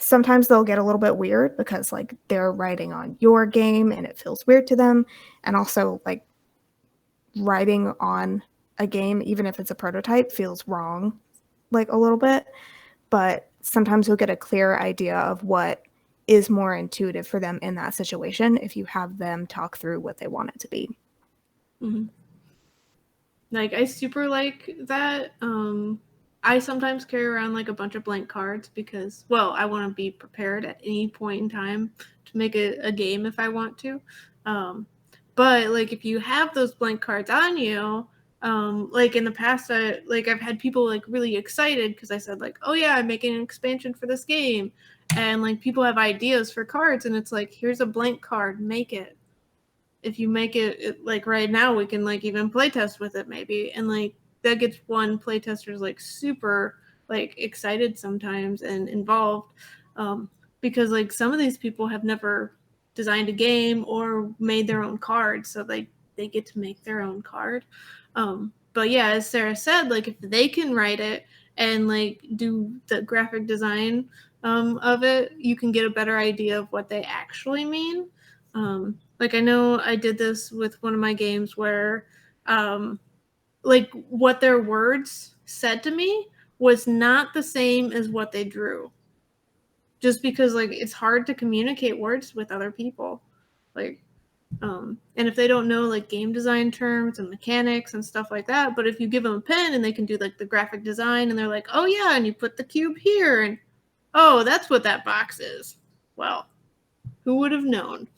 S2: Sometimes they'll get a little bit weird because, like, they're writing on your game and it feels weird to them. And also, like, writing on a game, even if it's a prototype, feels wrong, like, a little bit. But sometimes you'll get a clear idea of what is more intuitive for them in that situation if you have them talk through what they want it to be.
S1: Mm-hmm. Like, I super like that. I sometimes carry around, like, a bunch of blank cards because, well, I want to be prepared at any point in time to make a game if I want to. But, like, if you have those blank cards on you, like, in the past, I've had people, like, really excited because I said, like, oh yeah, I'm making an expansion for this game, and, like, people have ideas for cards, and it's like, here's a blank card, make it. If you make it, like, right now, we can, like, even playtest with it maybe, and, like, that gets one playtesters, like, super, like, excited sometimes and involved, because, like, some of these people have never designed a game or made their own card, so they get to make their own card. But yeah, as Sarah said, like, if they can write it and, like, do the graphic design of it, you can get a better idea of what they actually mean. Like, I know I did this with one of my games where, like, what their words said to me was not the same as what they drew. Just because, like, it's hard to communicate words with other people. Like, and if they don't know, like, game design terms and mechanics and stuff like that, but if you give them a pen and they can do, like, the graphic design and they're like, oh yeah, and you put the cube here and, oh, that's what that box is. Well, who would have known?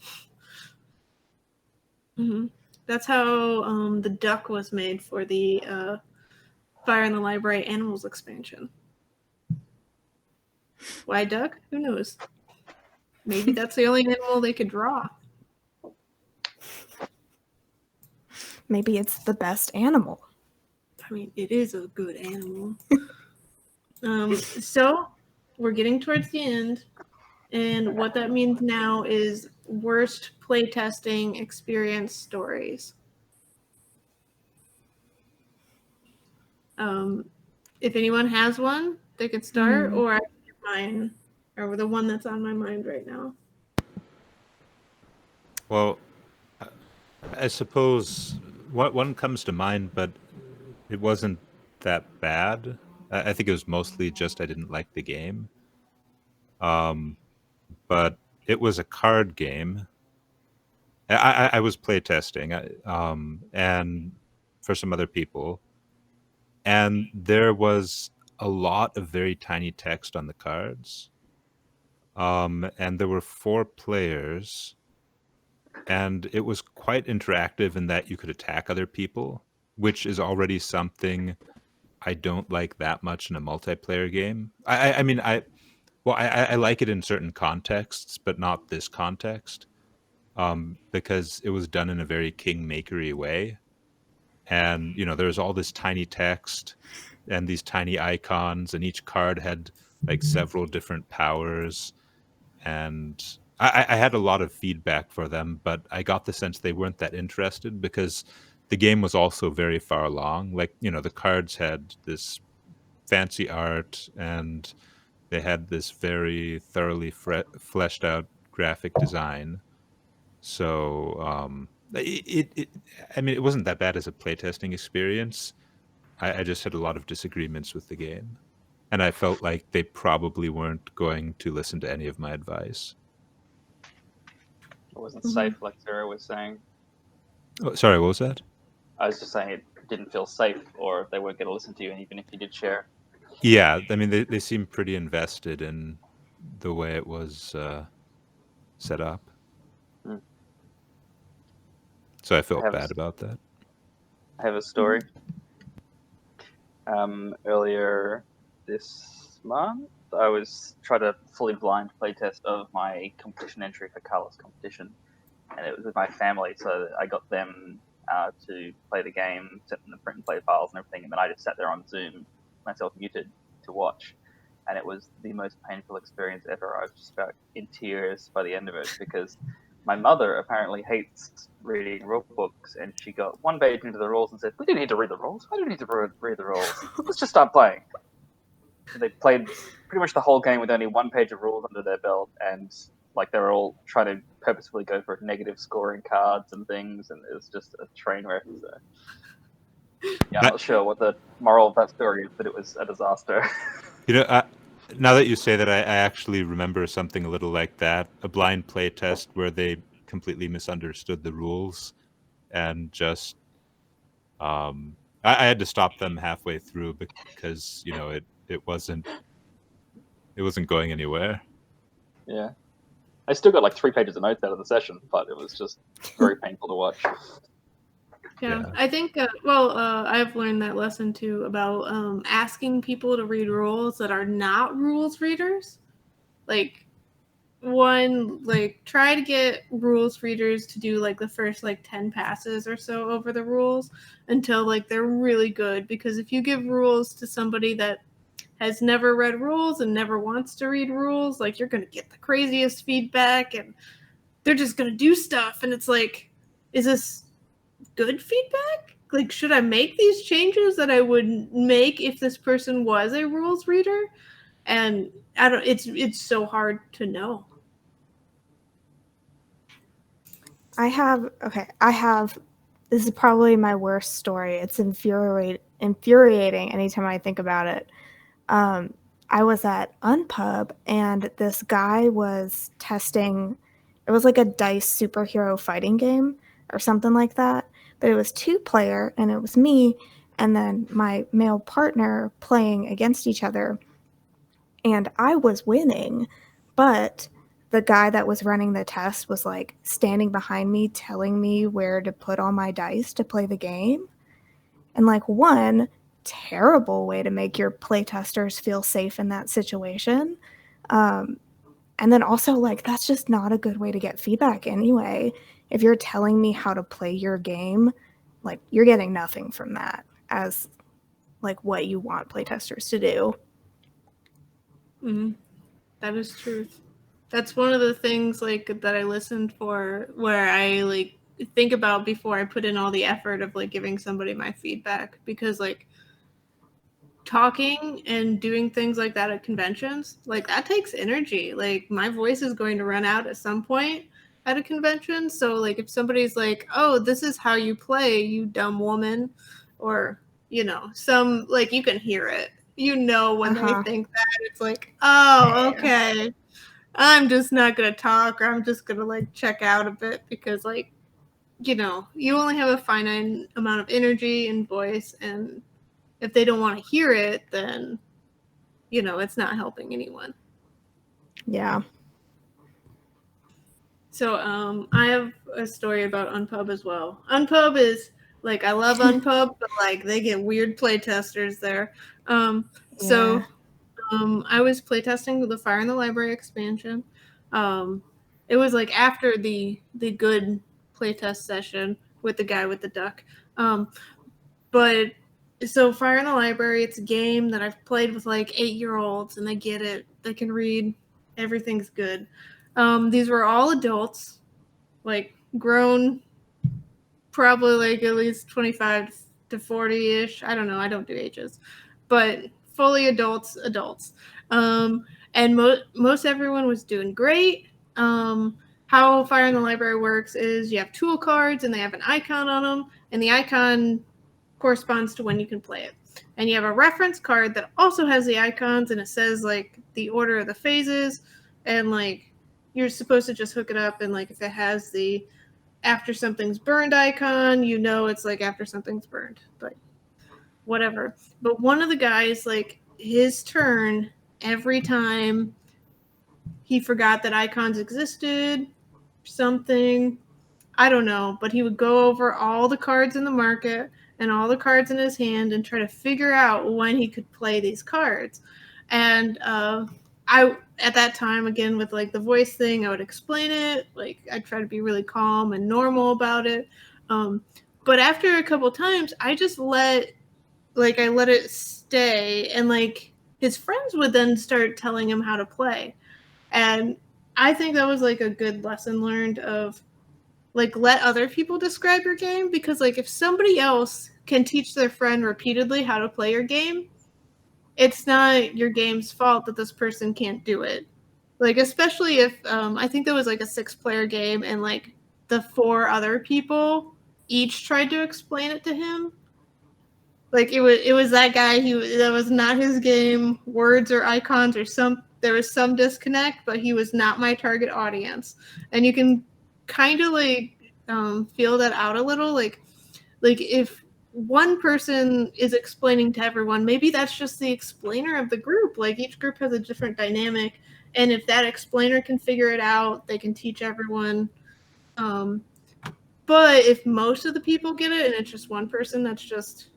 S1: Mm-hmm. That's how the duck was made for the Fire in the Library Animals expansion. Why duck? Who knows? Maybe that's the only animal they could draw.
S2: Maybe it's the best animal.
S1: I mean, it is a good animal. So we're getting towards the end, and what that means now is worst playtesting experience stories. If anyone has one, they could start, or I can give mine, or the one that's on my mind right now.
S3: Well, I suppose one comes to mind, but it wasn't that bad. I think it was mostly just I didn't like the game. But it was a card game, I was playtesting, and for some other people, and there was a lot of very tiny text on the cards. And there were 4 players, and it was quite interactive in that you could attack other people, which is already something I don't like that much in a multiplayer game. I mean, I like it in certain contexts, but not this context, because it was done in a very kingmakery way. And, there's all this tiny text and these tiny icons, and each card had like several different powers. And I had a lot of feedback for them, but I got the sense they weren't that interested because the game was also very far along. Like, the cards had this fancy art, and they had this very thoroughly fleshed out graphic design. So I mean, it wasn't that bad as a playtesting experience. I just had a lot of disagreements with the game, and I felt like they probably weren't going to listen to any of my advice.
S4: It wasn't safe, like Sarah was saying.
S3: Oh, sorry, what was that?
S4: I was just saying it didn't feel safe, or they weren't going to listen to you, and even if you did share.
S3: Yeah, I mean, they seem pretty invested in the way it was set up. So I felt bad about that.
S4: I have a story. Earlier this month, I was trying to fully blind playtest of my competition entry for Carlos competition, and it was with my family, so I got them to play the game, set them the print and play files and everything, and then I just sat there on Zoom, myself muted, to watch. And it was the most painful experience ever. I was just about in tears by the end of it, because my mother apparently hates reading rule books, and she got 1 page into the rules and said, "We don't need to read the rules. I don't need to read the rules. Let's just start playing." And they played pretty much the whole game with only 1 page of rules under their belt, and like they were all trying to purposefully go for negative scoring cards and things, and it was just a train wreck. So, yeah, I'm not sure what the moral of that story is, but it was a disaster.
S3: Now that you say that, I actually remember something a little like that, a blind play test where they completely misunderstood the rules, and just I had to stop them halfway through because it wasn't going anywhere.
S4: Yeah, I still got like 3 pages of notes out of the session, but it was just very painful to watch.
S1: Yeah, I think, I've learned that lesson too about asking people to read rules that are not rules readers. Like, try to get rules readers to do like the first 10 passes or so over the rules until they're really good. Because if you give rules to somebody that has never read rules and never wants to read rules, you're going to get the craziest feedback, and they're just going to do stuff. And it's like, is this good feedback? Should I make these changes that I would make if this person was a rules reader? And it's so hard to know.
S2: This is probably my worst story. It's infuriating anytime I think about it. I was at Unpub, and this guy was testing, it was like a dice superhero fighting game or something like that, but it was 2-player, and it was me and then my male partner playing against each other, and I was winning, but the guy that was running the test was standing behind me telling me where to put all my dice to play the game. And one terrible way to make your playtesters feel safe in that situation. And then also that's just not a good way to get feedback anyway. If you're telling me how to play your game, you're getting nothing from that as what you want playtesters to do.
S1: Mm-hmm. That is truth. That's one of the things that I listened for, where I think about before I put in all the effort of giving somebody my feedback, because talking and doing things like that at conventions, that takes energy. My voice is going to run out at some point at a convention. So if somebody's "Oh, this is how you play, you dumb woman," or some you can hear it. When they think that, it's oh, okay. I'm just not going to talk, or I'm just going to check out a bit, because you only have a finite amount of energy and voice, and if they don't want to hear it, then, it's not helping anyone.
S2: Yeah.
S1: So I have a story about Unpub as well. Unpub is, like, I love Unpub, but, like, they get weird playtesters there. So I was playtesting the Fire in the Library expansion. It was, like, after the good playtest session with the guy with the duck. But so Fire in the Library, it's a game that I've played with, like, 8-year-olds, and they get it. They can read. Everything's good. These were all adults, like, grown, probably, like, at least 25 to 40-ish. I don't know. I don't do ages. But fully adults. And most everyone was doing great. How Fire in the Library works is you have tool cards, and they have an icon on them, and the icon corresponds to when you can play it. And you have a reference card that also has the icons, and it says, like, the order of the phases, and, like, you're supposed to just hook it up, and, like, if it has the after something's burned icon, it's, like, after something's burned, but whatever. But one of the guys, like, his turn, every time he forgot that icons existed, something, I don't know, but he would go over all the cards in the market and all the cards in his hand and try to figure out when he could play these cards. And I, at that time, again, with, like, the voice thing, I would explain it. Like, I'd try to be really calm and normal about it. But after a couple times, I just let it stay. And, like, his friends would then start telling him how to play. And I think that was, like, a good lesson learned of, like, let other people describe your game, because, like, if somebody else can teach their friend repeatedly how to play your game, it's not your game's fault that this person can't do it. Like, especially if I think there was, like, a 6-player game, and, like, the 4 other people each tried to explain it to him. Like, it was that guy, that was not his game, words or icons or there was some disconnect, but he was not my target audience. And you can kind of, like, feel that out a little, like if one person is explaining to everyone, maybe that's just the explainer of the group. Like, each group has a different dynamic, and if that explainer can figure it out, they can teach everyone. But if most of the people get it and it's just one person that's just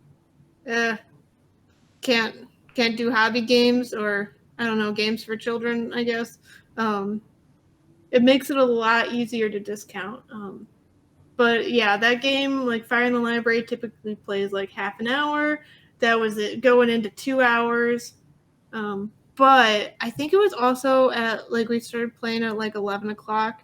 S1: can't do hobby games, or, I don't know, games for children, I guess, it makes it a lot easier to discount. But yeah, that game, like, Fire in the Library, typically plays, like, half an hour. That was it, going into 2 hours. But I think it was also at, like, we started playing at, like, 11 o'clock.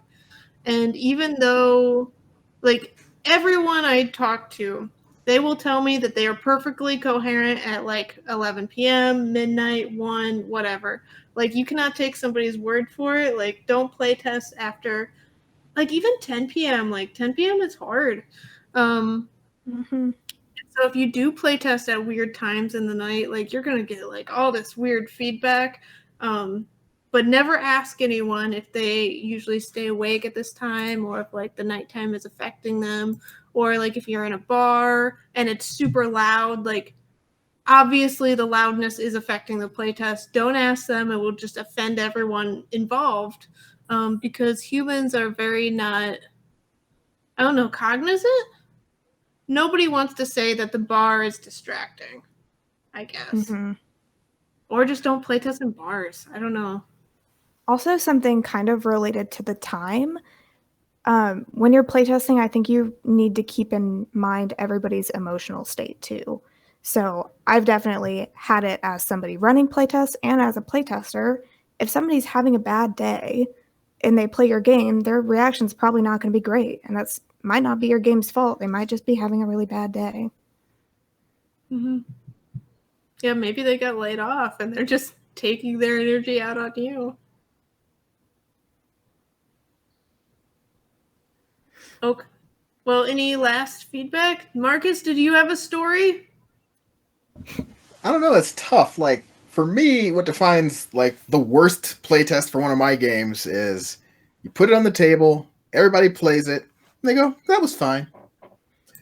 S1: And even though, like, everyone I talk to, they will tell me that they are perfectly coherent at, like, 11 p.m., midnight, 1, whatever. Like, you cannot take somebody's word for it. Like, don't play test after, like, even 10 p.m. Like, 10 p.m. is hard. So if you do play test at weird times in the night, like, you're going to get, like, all this weird feedback. But never ask anyone if they usually stay awake at this time, or if, like, the nighttime is affecting them, or, like, if you're in a bar and it's super loud, like, obviously the loudness is affecting the playtest. Don't ask them. It will just offend everyone involved, because humans are very not, I don't know, cognizant. Nobody wants to say that the bar is distracting, I guess. Or just don't playtest in bars. I don't know.
S2: Also, something kind of related to the time. When you're playtesting, I think you need to keep in mind everybody's emotional state too. So I've definitely had it as somebody running playtests and as a playtester. If somebody's having a bad day and they play your game, their reaction's probably not going to be great. And that's might not be your game's fault. They might just be having a really bad day.
S1: Yeah, maybe they got laid off and they're just taking their energy out on you. Okay. Well, any last feedback? Marcus, did you have a story?
S5: I don't know. It's tough. Like, for me, what defines, like, the worst playtest for one of my games is you put it on the table, everybody plays it, They go, that was fine.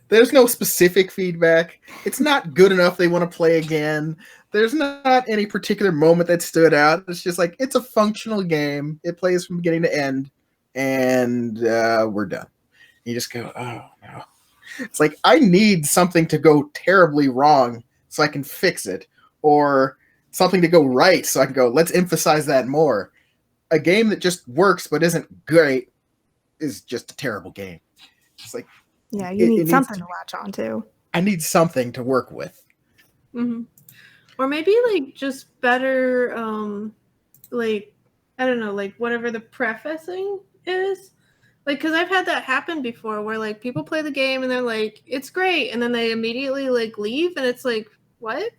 S5: There's no specific feedback. It's not good enough they want to play again. There's not any particular moment that stood out. It's just like, it's a functional game. It plays from beginning to end, and we're done. You just go, oh, no. It's like, I need something to go terribly wrong so I can fix it, or something to go right so I can go, let's emphasize that more. A game that just works but isn't great is just a terrible game. It's like,
S2: Yeah, you need something to latch on to.
S5: I need something to work with.
S1: Mm-hmm. Or maybe like just better, like, I don't know, like whatever the prefacing is. Like, because I've had that happen before where like people play the game and they're like, it's great. And then they immediately like leave and it's like, what?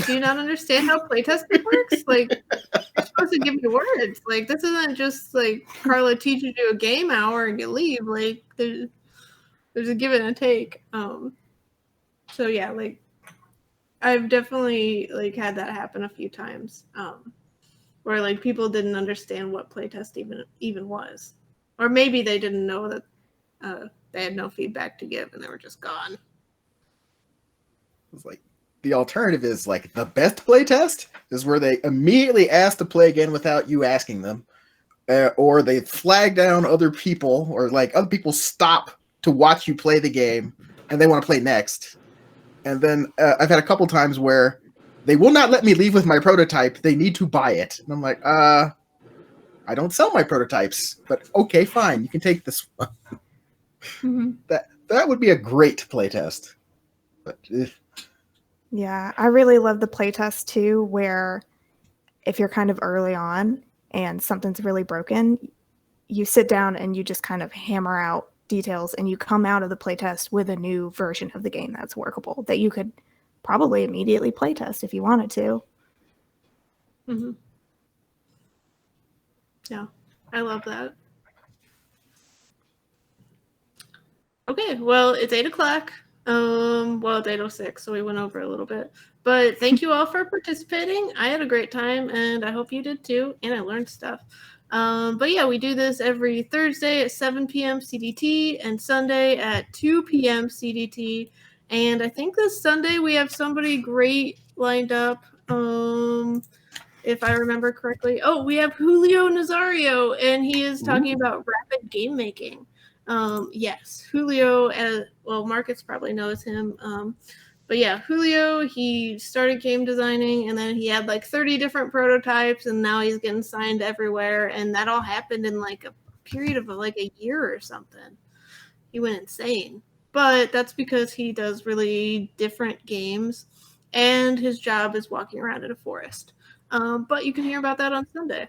S1: Do you not understand how playtesting works? Like, you're supposed to give me words. Like, this isn't just like Carla teaches you a game hour and you leave. Like, there's a give and a take. So yeah, like I've definitely like had that happen a few times. Where like people didn't understand what playtest even was. Or maybe they didn't know that they had no feedback to give and they were just gone.
S5: It's like, the alternative is like the best playtest is where they immediately ask to play again without you asking them, or they flag down other people, or like other people stop to watch you play the game and they want to play next. And then I've had a couple times where they will not let me leave with my prototype. They need to buy it, and I'm like, I don't sell my prototypes, but okay, fine, you can take this one.
S1: Mm-hmm.
S5: That would be a great playtest, but.
S2: Yeah, I really love the playtest too, where if you're kind of early on and something's really broken, you sit down and you just kind of hammer out details and you come out of the playtest with a new version of the game that's workable that you could probably immediately playtest if you wanted to.
S1: Mm-hmm. Yeah, I love that. Okay, well, it's 8 o'clock. Well, it's 8:06, so we went over a little bit. But thank you all for participating. I had a great time, and I hope you did too, and I learned stuff. But yeah, we do this every Thursday at 7 p.m. CDT and Sunday at 2 p.m. CDT. And I think this Sunday we have somebody great lined up. If I remember correctly. Oh, we have Julio Nazario, and he is talking about rapid game making. Yes, Julio, well, Marcus probably knows him. But yeah, Julio, he started game designing and then he had like 30 different prototypes and now he's getting signed everywhere. And that all happened in like a period of like a year or something. He went insane. But that's because he does really different games and his job is walking around in a forest. But you can hear about that on Sunday.